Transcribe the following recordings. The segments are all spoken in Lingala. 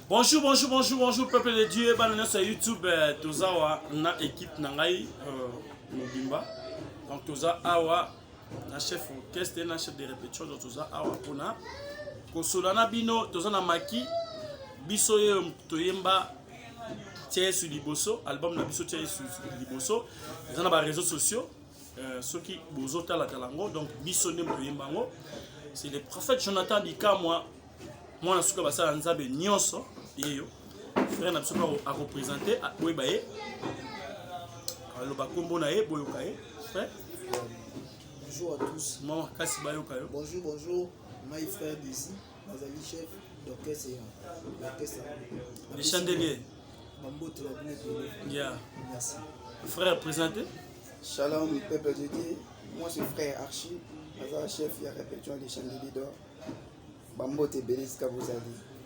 Bonjour, bonjour, bonjour, bonjour, peuple de Dieu. Banana sur YouTube, Toza na équipe Nangai Mobimba. Donc Toza Awa, na chef orchestre, na chef de répétition, donc Toza Awa Pona. Kosolana Bino, Toza na Maki, Biso Toyemba, Tiens sur Liboso, album na Biso Tiens sur Liboso. Ils ont des réseaux sociaux, ceux qui bozo la talango, donc Biso Nem Toyembango. C'est le prophète Jonathan Bika, moi na suka basa nzabe nyonso yeyo frère na suka a représenter boyebaye le bakombo na ye boyokaye frère. Bonjour à tous. Moi kasi bayokayo. Bonjour, bonjour. My frère d'ici, Nazali chef d'orchestre et l'orchestre. Les chandeliers. Bambote la bien. Yeah. Merci. Frère présenté. Shalom peuple de Dieu. Moi c'est frère Archie, Nazali chef et répétition des chandeliers d'or. Bambote bénis vous avez.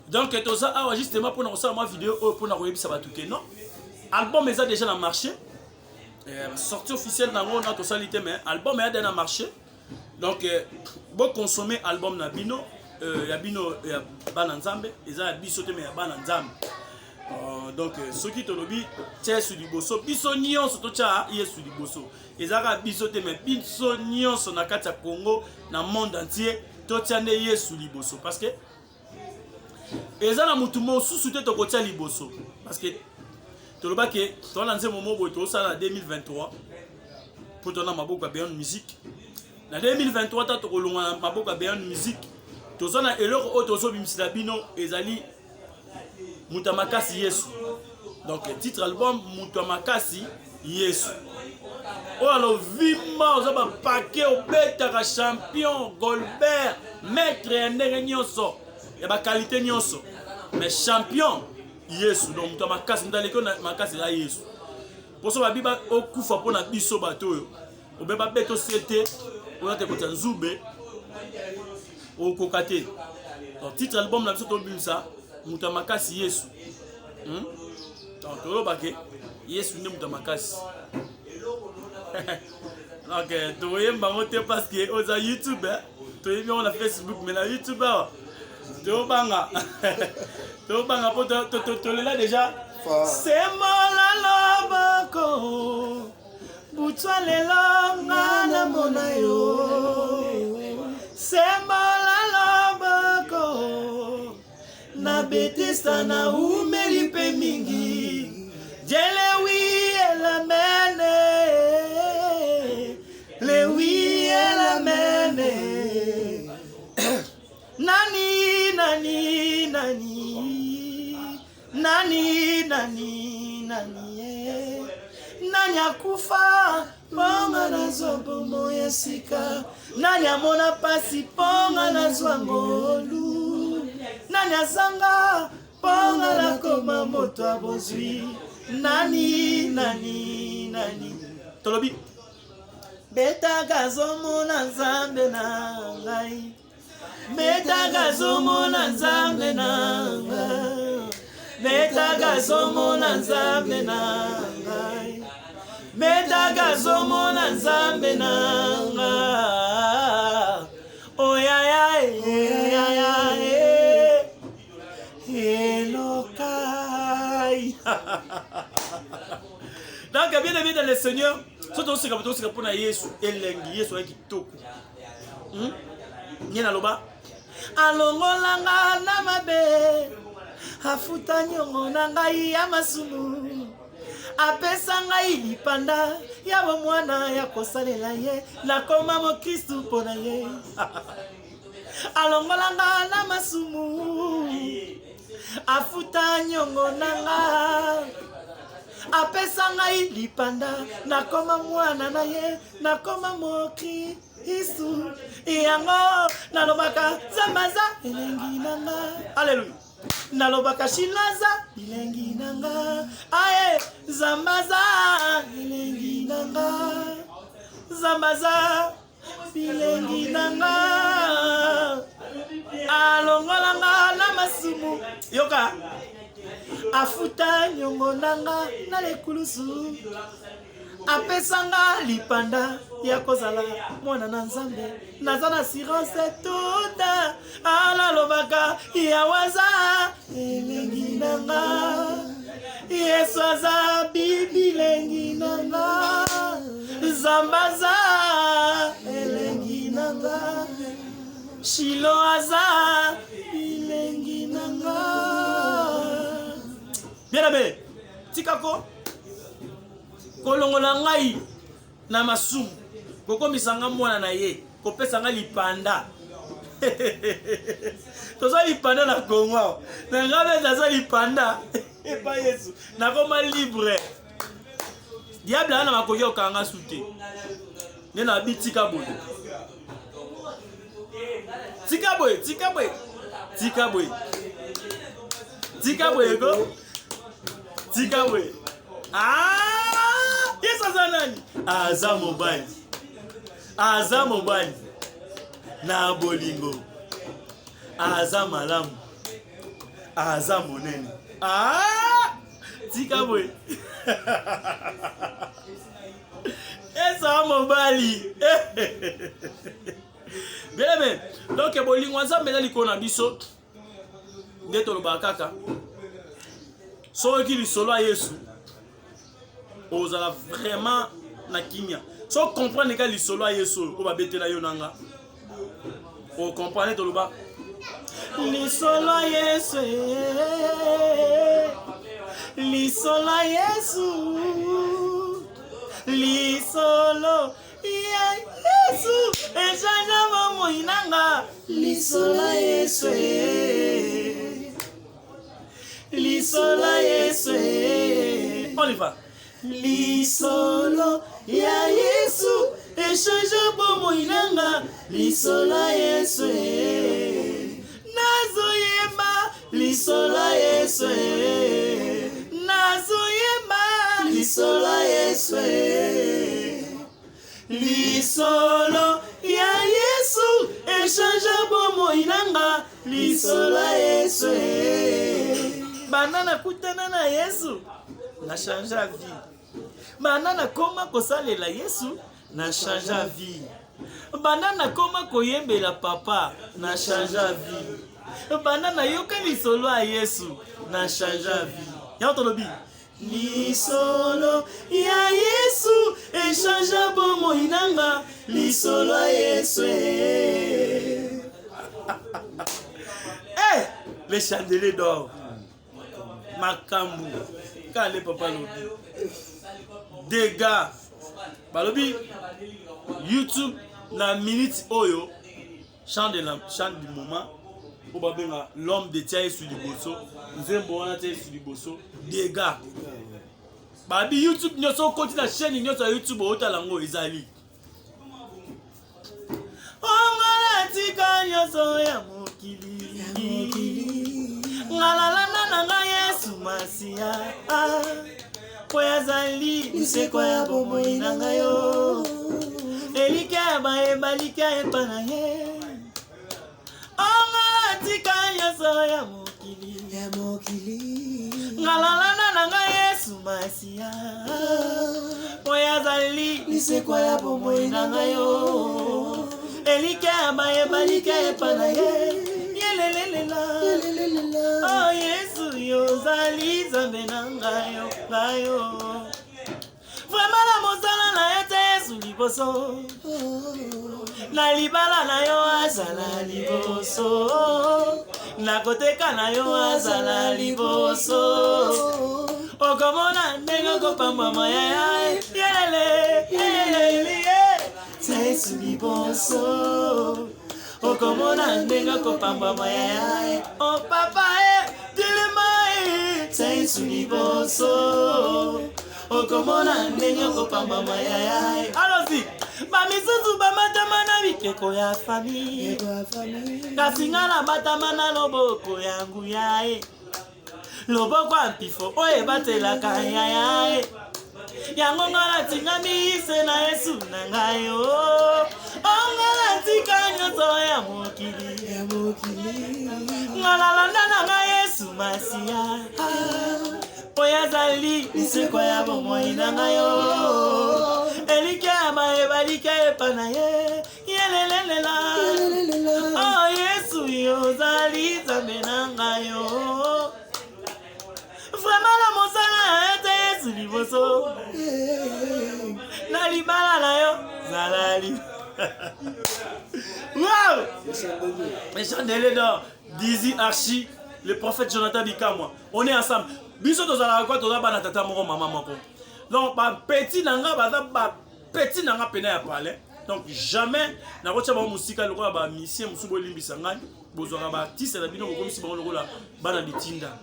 Donc Toza Awa justement pour nous faire ma vidéo pour nous regarder ça va tout non. Album est déjà dans le marché. Sortie officielle dans on a tout ça mais album est dans le marché. Donc bon consommer album na bino ya bino ya bananzambe eza bisote mais ya bananzambe. Donc ceux qui te lobi tiens sur du bosso biso nyonso to cha yesu du bosso ezaka bisote mais biso nyonso na kati ya Congo na monde entier to tiande yesu liboso parce que eza na mutu mosusu te to kotia liboso parce que to loba ke to lanze momo boy to sala 2023 pour tona maboko ya Beyond Music na 2023 ta to kolonga maboko ya Beyond Music to zona eloko o to so bimisila bino ezali Mutamakasi Yesu. Donc le titre album Mutamakasi Yesu. Oh alors vima oza paquet au beta champion Goldberg maître ndenge nyonso ya ba qualité nyonso mais champion Yesu donc Mutamakasi ndaleko na makasi ya Yesu. Poso ba biba okufa pona biso bato yo. Obeba beto sete ona te kota nzube o kokate. Donc titre album na biso to bimisa Mutamakasi Yesu. Donc tolo bake Yesu ne Mutamakasi. Donc tu voyez bangote parce que oza YouTube tu es bien on a Facebook mais la YouTube to banga pour to là déjà c'est mola lobako butwa lelo ngana monayo c'est mola lobako na betista na umeli pe mingi jelewi la mene lewi la mene nani nani nani nani nani nani nani akufa ponga na zobo moya sika nani amona pasi ponga na zwangolu nani azanga ponga na koma moto abozwi nani nani nani tolobi beta gazomo na nzambe na ngai beta gazomo na nzambe na ngai beta gazomo na nzambe na ngai beta gazomo na nzambe na ngai oh ya ya ya ya Elokai. Donc bien aimé dans le Seigneur, surtout aussi comme tout ce pour na Yesu elengi Yesu aki toko. Nyena loba alongolanga na mabe afuta nyongo na ngai ya masumu apesa ngai lipanda ya mwana ya kosalela ye nakoma mo Kristu pona ye alongolanga na masumu afuta nyongo nanga apesa ngai lipanda nakoma mwana na ye nakoma moki Yesu yango nalobaka zambaza elengi nanga haleluya nalobaka shinaza elengi nanga aye zambaza elengi nanga zambaza bilengi nanga alongolanga na masumu yoka afuta nyongo nanga na lekulusu apesanga lipanda ya kozala mwana na nzambe naza na assurance tuta alalobaka ya waza elengi nanga Yesu aza bibilengi nanga Zambaza elengi nanga Shilo aza bilengi nanga. Bien aimé, tikako kolongola ngai na masumu koko misanga mwana na ye kopesa nga lipanda toza lipanda na Congo na ngabe taza lipanda epa Yesu nakoma libre diable ana makoki okanga sute ne na bitika boye tika boye go tika boye. Ah, Yesu aza nani? Aza mobali na bolingo, aza malamu, aza monene. Ah, tika boy. Yesu aza mobali. Bien aimé, donc bolingo nzambe na likolo na biso nde tolobaka kaka soki lisolo ya Yesu ozala vraiment na kimia. So comprendre que lisolo ya Yesu o babetela yo nanga o comprendre toloba lisolo ya Yesu lisolo ya Yesu lisolo ya Yesu ejana mamo inanga lisolo ya Yesu lisolo ya Yesu. On y va. Lisolo ya Yesu eshanja bomo inanga lisolo ya Yesu nazoyemba lisolo ya Yesu nazoyemba lisolo ya Yesu lisolo ya Yesu eshanja bomo inanga lisolo ya Yesu banana kutana na Yesu na changea vie. Banana koma kosalela Yesu na changea vie. Banana koma koyembela papa na changea vie. Banana yoka lisolo ya Yesu na changea vie. Ya tolobi lisolo ya Yesu echangea bomo inanga lisolo ya Yesu. Eh, les chandeliers d'or. Makambu kale papa lobi dégâts balobi YouTube na minute oyo chant du moment o babenga l'homme de tia sur liboso nzembo wana tia sur liboso dégâts babi YouTube nyoso koti na chaîne nyoso YouTube otalango ezali ongala tika nyoso ya mokili ngalalana nanga Yesu masia koyazali niseko ya bomo inanga yo elike baebalike epana ye ongala tika nyoso ya mokili ngalalana nanga Yesu masia koyazali niseko ya bomo inanga yo elike baebalike epana ye. Oh Yesu yozali zambe nangayo ngayo vraiment la mosala na ete Yesu liboso na libala na yo azala liboso na koteka na yo azala liboso okomona ndenge kopamba maya yelele Yesu liboso okomona ndenga kopamba maya o papa dilema Yesu liboso okomona ndenga kopamba maya. Allons-y bamizuzu bamatama na bikeko ya famille kasinga na batama na loboko yangu yae loboko ampifo oye batelaka yae yango ngala tingami ise na Yesu nangayo ongala tika nyoso ya mokili ngalalanda nanga Yesu masia oyazali niseko ya bomo inangayo elike baebalike epana ye yelelelela oh Yesu yozali zambe nangayo Nalali. Wow! Les chandeliers d'or. Dizzy Archie, le prophète Jonathan Bikamwa. On est ensemble. Biso to zala quoi to za bana tata moko maman moko. Donc ba petit nanga ba petit nanga pena ya parler. Donc jamais na rocha ba musika lokola ba mission musubo limbisa ngani. Bozwa ba artiste na bino ko misi ba lokola bana bitinda.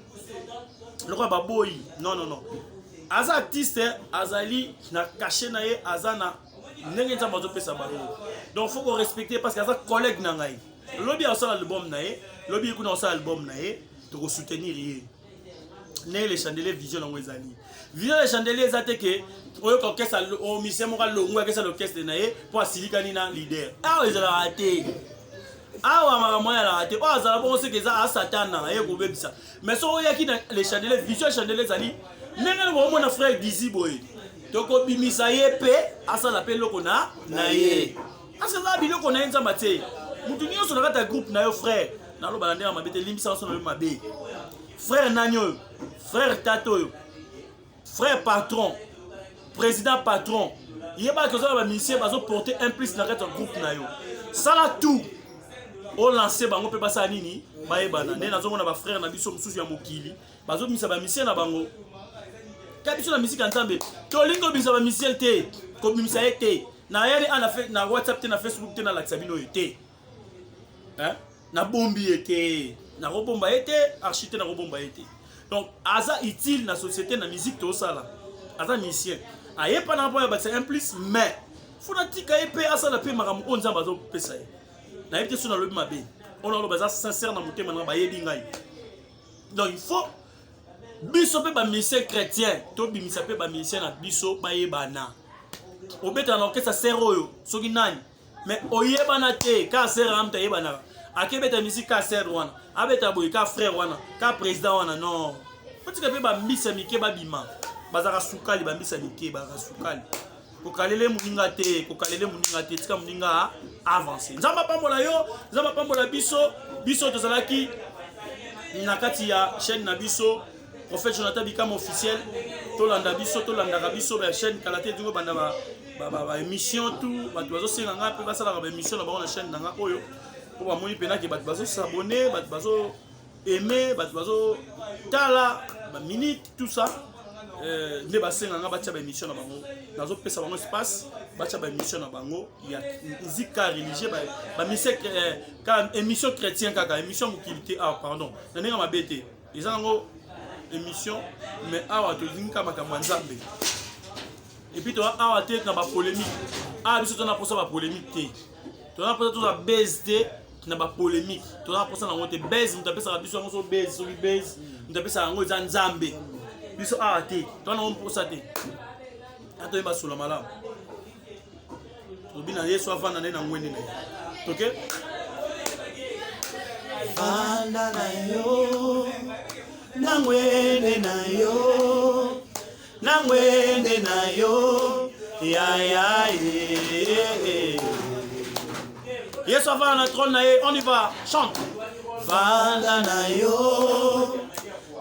Lokola ba boy. Non non non. Aza artiste azali na caché na ye azana ndenge nzamba zo pesa ba. Donc faut qu'on respecte parce que aza collègue na ngai. Lobby a ça l'album na ye, lobby kuna ça l'album na ye, to soutenir ye. Ne les chandeliers vision na wezali. Vision les chandeliers zate ke oyo orchestre o mission mo ka longo ke ça l'orchestre na ye pour asilika ni na leader. Ah ils ont raté. Ah wa mama moya la raté. Oh azala bon c'est que ça a satan na ye ko bebisa. Mais so oya ki na les chandeliers vision chandeliers zali. Nenga ko mo na frère Dizzy boy. To ko bimisa ye pe asa la pe loko na ye. Asa za biloko na nzamba te. Mutu nyonso na kata groupe na yo frère na lo balande ya mabete limbisa so na mabe frère Nanyo frère Tato frère patron président patron yeba que ça ba mission bazo porter un plus na kata groupe na yo sala tout o lancer bango pe basa nini ba yebana ne nazo mona ba frère na biso mususu ya mokili bazo misa ba mission na bango ka biso na musique ensemble to lingo bisa ba mission te ko bimisa ete na yari ana fait na WhatsApp te na Facebook te na la sabino ete. Hein? Na bombi était, na robomba était, architecte na robomba était. Donc, aza utile na société na musique tout ça là. Aza musicien. Aye pas na pas c'est un plus mais faut na tika épée asa la paix maramu onza bazo pesa. Na été sur na lobi mabe. On a le bazar sincère na motema na ba yebi ngai. Donc il faut biso pe ba musicien chrétien, to bimisa pe ba musicien na biso ba yebana. Obeta na orchestre seroyo, soki nani. Mais oyebana te ka sera amta yebana. Akebeta musique ka ser wana. Abeta boy ka frère wana, ka président wana non. Faut que ba mbisa mike ba bima. Bazaka sukali ba mbisa mike ba sukali. Ko kalele muninga te, tika muninga avancer. Nzamba pambola yo, nzamba pambola biso tozalaki na kati ya chaîne na biso prophète Jonathan Bikamwa officiel. Tolanda biso ba chaîne Kalaté dingo banda ba émission tout ba tozo senga nga pe basala ba émission na ba na chaîne nanga oyo ko ba moni pena ke ba bazo s'abonner ba bazo aimer ba bazo tala ba minute tout ça ne ba senga nga ba tia ba émission na bango nazo pesa bango espace ba tia ba émission na bango ya zika religieux ba musique ka émission chrétien kaka émission mokilité pardon na nenga mabete ezango émission mais awa to zinka makambo nzambe. Et puis tu as na ba polémique. Biso to na posa ba polémique te. Tu na posa to za base te na ba polémique. Tu na posa na ngote base mu tapesa biso ngo so base so base. Mu tapesa ngo za nzambe. Biso te. Tu na on posa te. Ato yeba solo malamu. Obina Yesu afana na ngwende na. OK? Fanda na yo. Na ngwende na yo. Nangwende na yo ya Yesu avant na trône na ye, on y va, chante. Vanda na yo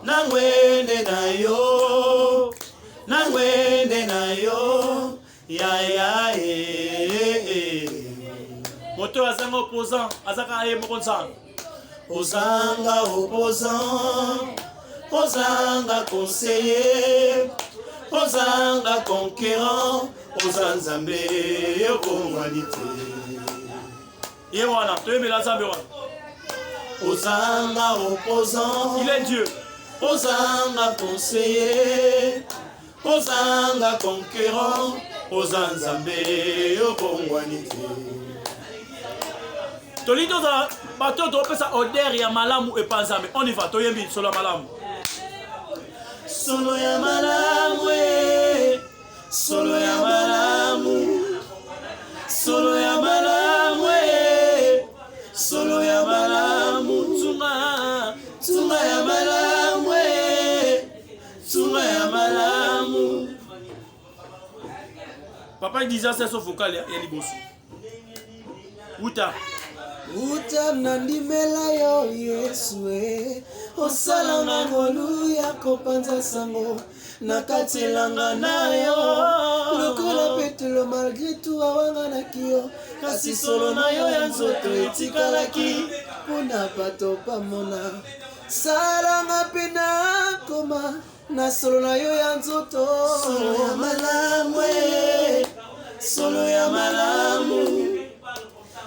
nangwende na yo ya Moto azanga opposant, azaka ye mokonza. Ozanga opposant, ozanga conseiller, ozanga conquérant, ozanzambe yokongalite. Ye wana, toyebe la zambe wana. Ozanga opposant, il est Dieu. Ozanga conseiller, ozanga conquérant, ozanzambe yokongalite. Tolido za bato to pesa odeur ya malamu e panzambe. On y va, toyembi solo malamu. Solo ya malamu e, solo ya malamu, solo ya malamu e, solo ya malamu, tunga ya malamu e, tunga ya malamu. Papa disait ça sur vocal ya liboso. Uta. utam nandimela yo Yesu osalanga ngolu ya kopanza sango nakatelanga nayo lokola petelo malgré tout awanga na kio kasi solo na yo ya nzoto etikalaki mpona bato pamona salanga pena koma na solo na yo ya nzoto solo ya malamu solo ya malamu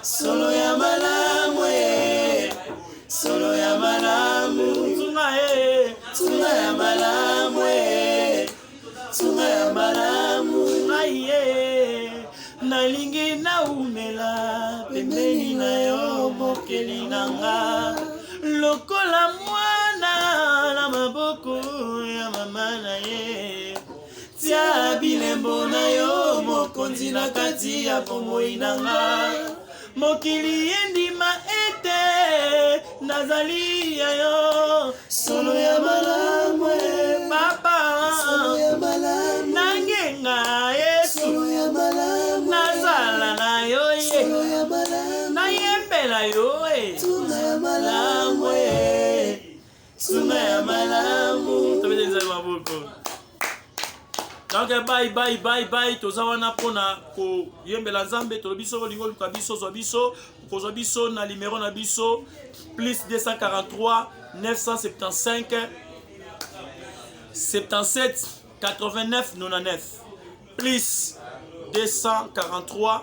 solo ya malamu solo ya malamu tunga ya malamu tunga ya malamu nalingi naumela pembeni na yo mokeli nanga lokola mwana na maboko ya mama na ye tia bilembo na yo mokonzi na kati ya bomoi nanga mokili endima ete nazali ya yo solo ya malamu papa solo ya malamu nangenga Yesu solo ya malamu nazala na yo ye solo ya malamu nayembela yo tunga ya malamu tunga ya malamu tabeza maboko. Donc bye toza wana pona ko yembela nzambe to biso lingo luka biso zo biso ko zo biso na numéro na biso plus 243 975 77 89 99 plus 243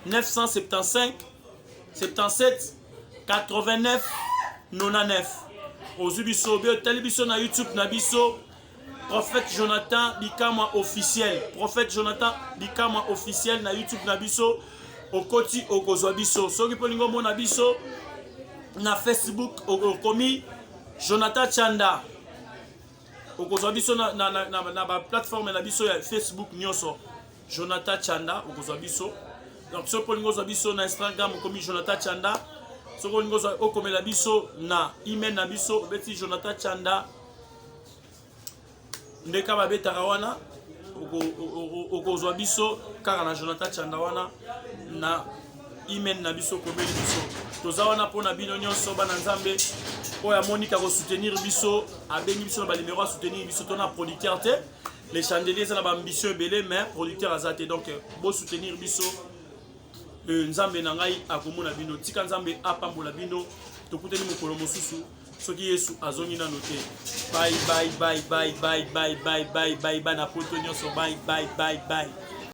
975 77 89 99 ozubiso be television na YouTube na biso Prophète Jonathan Bikamwa officiel. Prophète Jonathan Bikamwa officiel na YouTube na biso. Okoti okozwa biso. Soki polingo mona biso na Facebook okomi Jonathan Chanda. Okozwa biso na ba plateforme na biso ya Facebook nyonso. Jonathan Chanda okozwa biso. Donc soki polingo zwa biso na Instagram okomi Jonathan Chanda. Soki polingo zwa okomela biso na email na biso obeti Jonathan Chanda. Ndeka babetaka wana okozwa biso kaka na Jonathan Chanda wana na email na biso komeli biso toza wana mpona bino nyonso bana nzambe oyo amonika kosoutenir biso abengi biso na balimero ya soutenir biso to na producteur te les chandeliers eza na baambition ebele mais producteur aza te donc bosoutenir biso nzambe na ngai akomona bino tika nzambe apambola bino tokutani mokolo mosusu soki Yesu azongi nano te. Bye bye bye bye bye bye bye bye bye bye na poto nyonso bye bye bye bye.